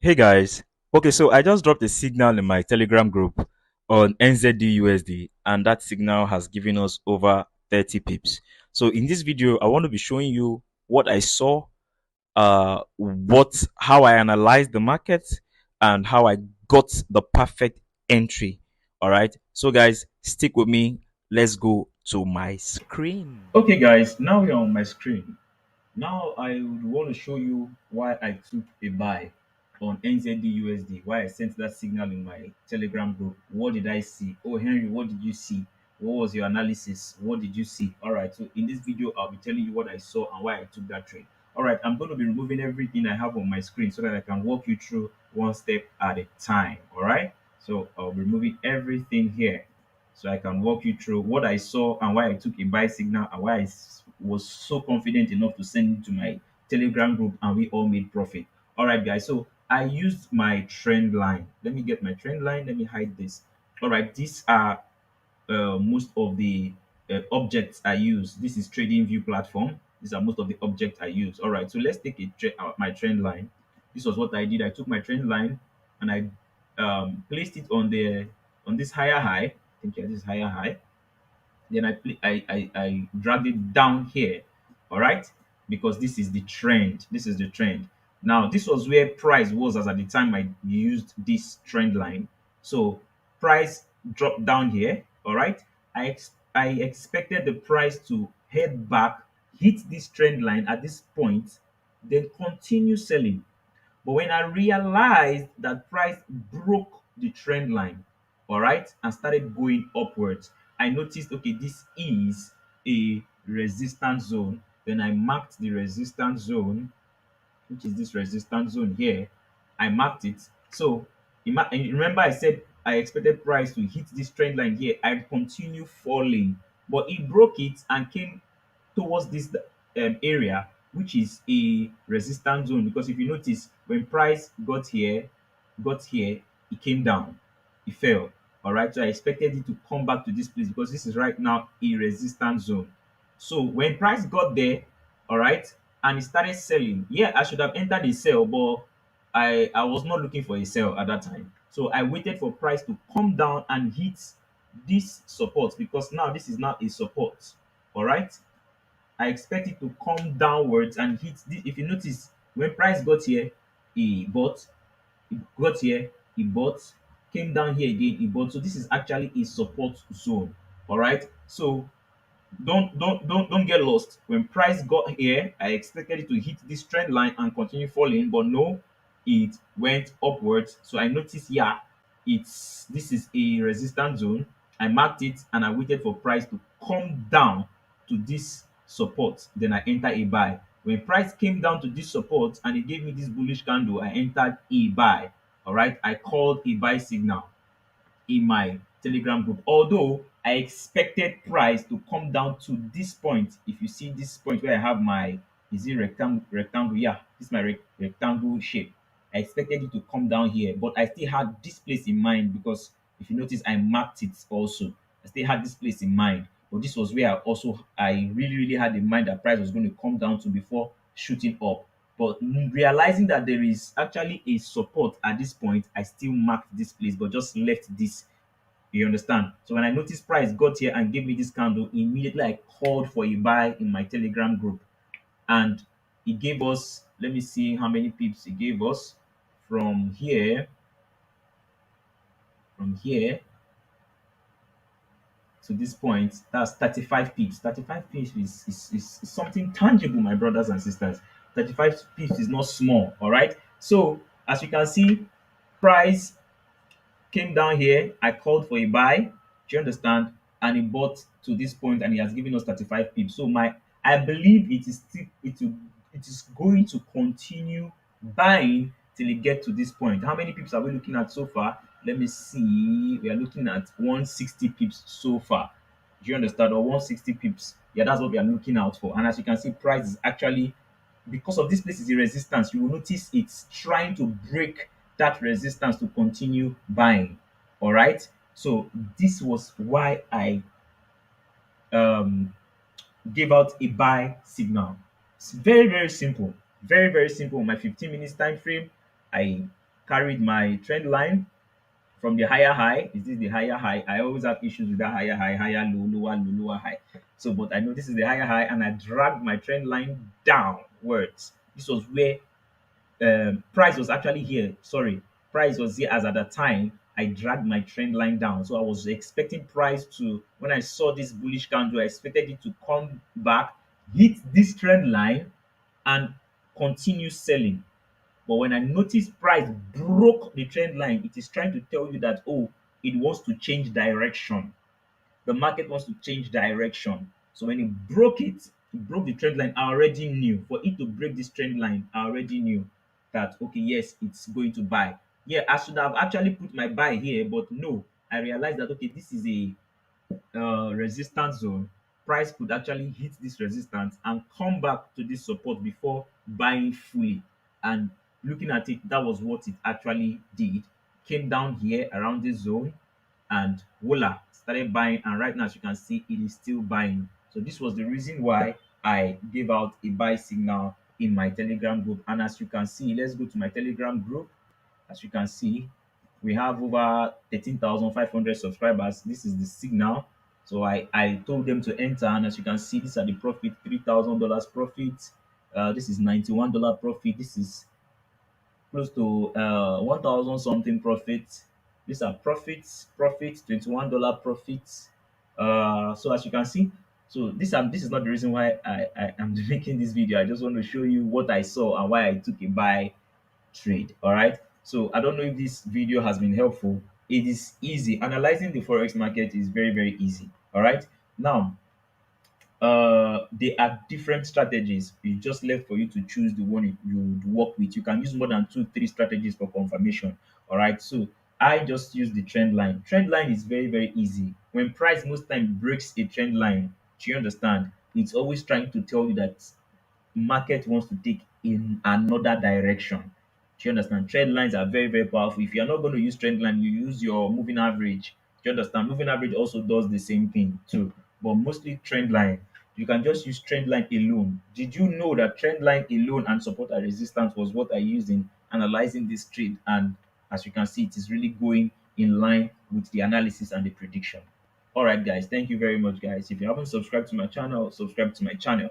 Hey guys, okay, so I just dropped a signal in my Telegram group on NZD and that signal has given us over 30 pips. So in this video, I want to be showing you what I saw, how I analyzed the market, and how I got the perfect entry. All right, so guys, stick with me. Let's go to my screen. Okay, guys, now we're on my screen. Now I would want to show you why I took a buy on NZD why I sent that signal in my Telegram group. What did I see? Oh, Henry, what did you see? What was your analysis? What did you see? All right, so in this video, I'll be telling you what I saw and why I took that trade. All right, I'm going to be removing everything I have on my screen so that I can walk you through one step at a time. All right, so I'll be removing everything here so I can walk you through what I saw and why I took a buy signal and why was so confident enough to send it to my Telegram group and we all made profit. All right, guys. So I used my trend line. Let me get my trend line. Let me hide this. All right, these are most of the objects I use. This is Trading View platform. These are most of the objects I use. All right, so let's take my trend line. This was what I did. I took my trend line and I placed it on this higher high. I think yeah, this is higher high. Then I dragged it down here. All right, because this is the trend. This is the trend. Now this was where price was as at the time I used this trend line. So price dropped down here. All right, I expected the price to head back, hit this trend line at this point, then continue selling. But when I realized that price broke the trend line, all right, and started going upwards, I noticed, okay, this is a resistance zone. Then I marked the resistance zone, which is this resistance zone here. I marked it. So and remember I said I expected price to hit this trend line here. I continue falling, but it broke it and came towards this area, which is a resistance zone. Because if you notice, when price got here, it came down, it fell. All right, so I expected it to come back to this place because this is right now a resistance zone. So when price got there, all right, and it started selling, yeah, I should have entered a sell, but I was not looking for a sell at that time. So I waited for price to come down and hit this support because now this is now a support. All right, I expect it to come downwards and hit this. If you notice, when price got here, he bought, he got here, he bought, came down here again, he bought. So this is actually a support zone. All right. So don't get lost. When price got here, I expected it to hit this trend line and continue falling, but no, it went upwards. So I noticed, yeah, this is a resistance zone. I marked it and I waited for price to come down to this support. Then I enter a buy. When price came down to this support and it gave me this bullish candle, I entered a buy. All right, I called a buy signal in my Telegram group. Although I expected price to come down to this point. If you see this point where I have my, is it rectangle? Yeah, this is my rectangle shape. I expected it to come down here, but I still had this place in mind because if you notice, I marked it also. I still had this place in mind, but this was where I really had in mind that price was going to come down to before shooting up. But realizing that there is actually a support at this point, I still marked this place, but just left this. You understand? So when I noticed price got here and gave me this candle, immediately I called for a buy in my Telegram group. And it gave us, let me see how many pips it gave us from here, from here to this point. That's 35 pips. 35 pips is something tangible, my brothers and sisters. 35 pips is not small, all right? So as you can see, price came down here. I called for a buy. Do you understand? And he bought to this point, and he has given us 35 pips. So I believe it is going to continue buying till it get to this point. How many pips are we looking at so far? Let me see. We are looking at 160 pips so far. Do you understand? Or 160 pips. Yeah, that's what we are looking out for. And as you can see, price is actually, because of this place is a resistance, you will notice it's trying to break that resistance to continue buying. All right, so this was why I um gave out a buy signal. It's very simple, very simple. My 15 minutes time frame, I carried my trend line from the higher high. Is this the higher high? I always have issues with that higher high, higher low, lower low, lower high. So, but I know this is the higher high, and I dragged my trend line downwards. This was where price was actually here. Sorry, price was here as at the time I dragged my trend line down. So I was expecting price to, when I saw this bullish candle, I expected it to come back, hit this trend line, and continue selling. But when I noticed price broke the trend line, it is trying to tell you that, oh, it wants to change direction. The market wants to change direction. So when it broke the trend line. I already knew for it to break this trend line. I already knew that, okay, yes, it's going to buy. Yeah, I should have actually put my buy here, but no, I realized that, okay, this is a resistance zone. Price could actually hit this resistance and come back to this support before buying fully. And looking at it, that was what it actually did. Came down here around this zone and voila, started buying. And right now, as you can see, it is still buying. So this was the reason why I gave out a buy signal in my Telegram group. And as you can see, let's go to my Telegram group. As you can see, we have over 13,500 subscribers. This is the signal. So I told them to enter, and as you can see, these are the profit: $3,000 profit. This is $91 profit. This is close to 1,000 something profit. These are profits, $21 profits. So as you can see, so this is not the reason why I am making this video. I just want to show you what I saw and why I took a buy trade. All right. So I don't know if this video has been helpful. It is easy. Analyzing the forex market is very, very easy. All right. Now, there are different strategies. It's just left for you to choose the one you would work with. You can use more than two, three strategies for confirmation. All right. So I just use the trend line. Trend line is very, very easy. When price most time breaks a trend line, do you understand? It's always trying to tell you that market wants to take in another direction. Do you understand? Trend lines are very, very powerful. If you're not going to use trend line, you use your moving average. Do you understand? Moving average also does the same thing too, but mostly trend line. You can just use trend line alone. Did you know that trend line alone and support and resistance was what I used in analyzing this trade? And as you can see, it is really going in line with the analysis and the prediction. All right, guys. Thank you very much, guys. If you haven't subscribed to my channel, subscribe to my channel.